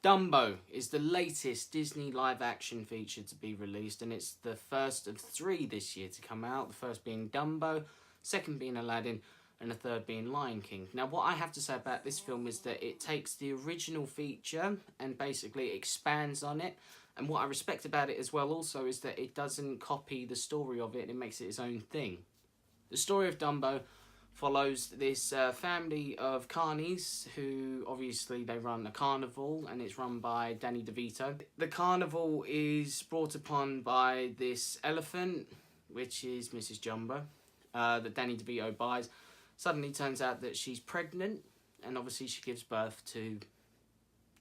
Dumbo is the latest Disney live-action feature to be released, and it's the first of 3 this year to come out. The first being Dumbo, second being Aladdin, and the third being Lion King. Now, what I have to say about this film is that it takes the original feature and basically expands on it. And what I respect about it as well also is that it doesn't copy the story of it, it makes it its own thing. The story of Dumbo follows this family of carnies who obviously they run a carnival, and it's run by Danny DeVito. The carnival is brought upon by this elephant, which is Mrs. Jumbo, that Danny DeVito buys. Suddenly turns out that she's pregnant, and obviously she gives birth to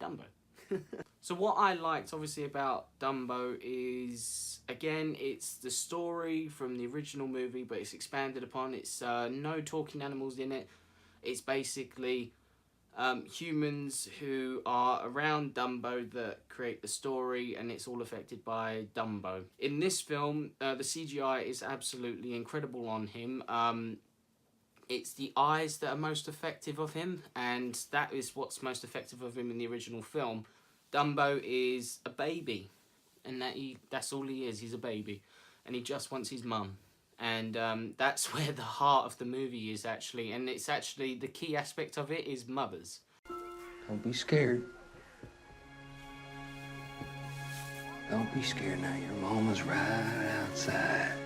Dumbo. So what I liked obviously about Dumbo is, again, it's the story from the original movie, but it's expanded upon. It's no talking animals in it. It's basically humans who are around Dumbo that create the story, and it's all affected by Dumbo. In this film, the CGI is absolutely incredible on him. It's the eyes that are most effective of him, and that is what's most effective of him in the original film. Dumbo is a baby, and that's all he is. He's a baby, and he just wants his mum. And that's where the heart of the movie is, actually. And it's actually, the key aspect of it is mothers. Don't be scared. Don't be scared now. Your mama's right outside.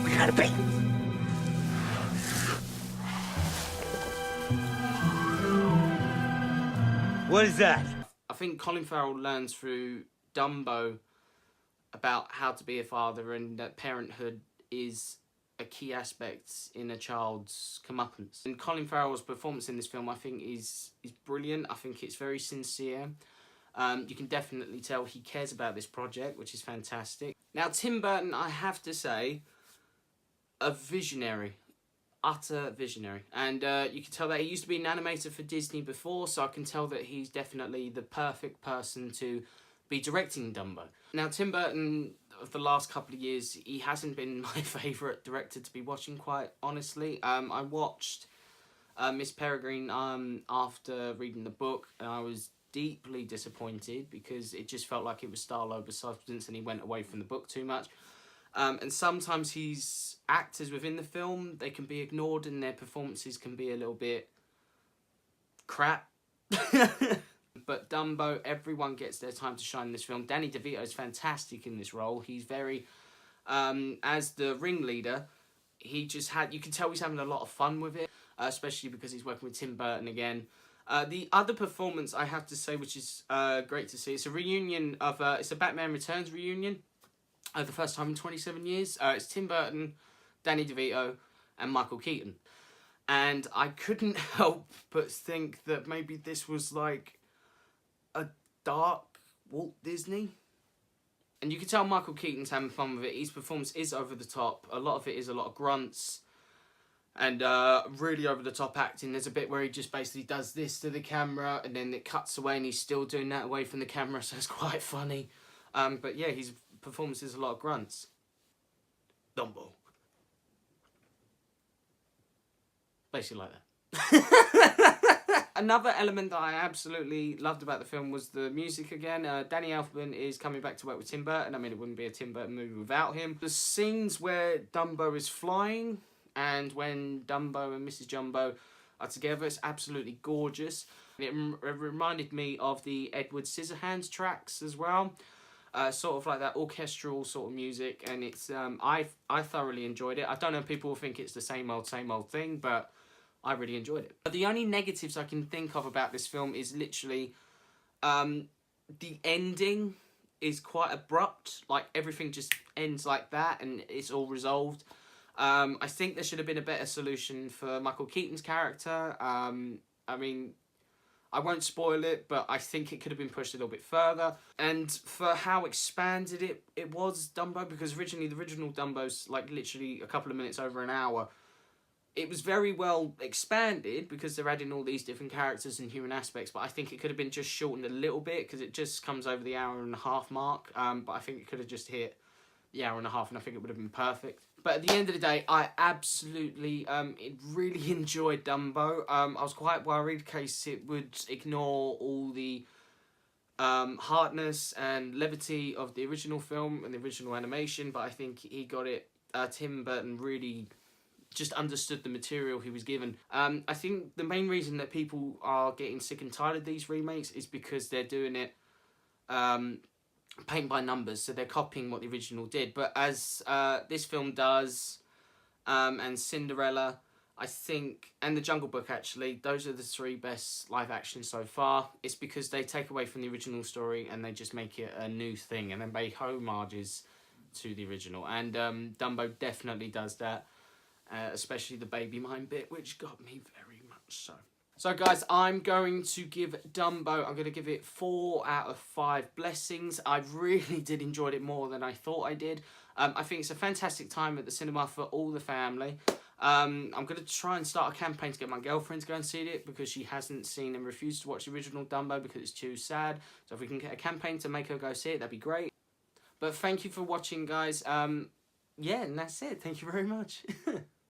We got a baby. What is that? I think Colin Farrell learns through Dumbo about how to be a father, and that parenthood is a key aspect in a child's comeuppance. And Colin Farrell's performance in this film, I think, is brilliant. I think it's very sincere. You can definitely tell he cares about this project, which is fantastic. Now, Tim Burton, I have to say, a visionary. Utter visionary. And you can tell that he used to be an animator for Disney before, so I can tell that he's definitely the perfect person to be directing Dumbo. Now, Tim Burton, of the last couple of years, he hasn't been my favourite director to be watching, quite honestly. I watched Miss Peregrine after reading the book, and I was deeply disappointed because it just felt like it was style over substance, and he went away from the book too much. And sometimes his actors within the film, they can be ignored and their performances can be a little bit crap. But Dumbo, everyone gets their time to shine in this film. Danny DeVito is fantastic in this role. He's very, as the ringleader, you can tell he's having a lot of fun with it, especially because he's working with Tim Burton again. The other performance, I have to say, which is great to see, it's a reunion of, it's a Batman Returns reunion, the first time in 27 years. It's Tim Burton, Danny DeVito, and Michael Keaton. And I couldn't help but think that maybe this was like a dark Walt Disney. And you can tell Michael Keaton's having fun with it. His performance is over the top. A lot of it is a lot of grunts and really over the top acting. There's a bit where he just basically does this to the camera and then it cuts away and he's still doing that away from the camera, so it's quite funny. But yeah, his performance is a lot of grunts. Dumbo. Basically like that. Another element that I absolutely loved about the film was the music again. Danny Elfman is coming back to work with Tim Burton. I mean, it wouldn't be a Tim Burton movie without him. The scenes where Dumbo is flying and when Dumbo and Mrs. Jumbo are together, it's absolutely gorgeous. It reminded me of the Edward Scissorhands tracks as well. Sort of like that orchestral sort of music, and it's I thoroughly enjoyed it. I don't know if people will think it's the same old thing, but I really enjoyed it. But the only negatives I can think of about this film is literally the ending is quite abrupt. Like, everything just ends like that and it's all resolved. I think there should have been a better solution for Michael Keaton's character. I mean, I won't spoil it, but I think it could have been pushed a little bit further. And for how expanded it was, Dumbo, because originally the original Dumbo's like literally a couple of minutes over an hour. It was very well expanded because they're adding all these different characters and human aspects, but I think it could have been just shortened a little bit because it just comes over the hour and a half mark. But I think it could have just hit the hour and a half, and I think it would have been perfect. But at the end of the day, I absolutely really enjoyed Dumbo. I was quite worried in case it would ignore all the hardness and levity of the original film and the original animation, but I think he got it. Tim Burton really just understood the material he was given. I think the main reason that people are getting sick and tired of these remakes is because they're doing it paint by numbers, so they're copying what the original did. But as this film does, and Cinderella, I think, and The Jungle Book actually, those are the three best live action so far. It's because they take away from the original story and they just make it a new thing and then pay homages to the original. And Dumbo definitely does that. Especially the baby mine bit, which got me very much so. So guys, I'm going to give Dumbo, I'm going to give it 4 out of 5 blessings. I really did enjoy it more than I thought I did. I think it's a fantastic time at the cinema for all the family. I'm going to try and start a campaign to get my girlfriend to go and see it because she hasn't seen and refused to watch the original Dumbo because it's too sad. So if we can get a campaign to make her go see it, that'd be great. But thank you for watching, guys. Yeah, and that's it. Thank you very much.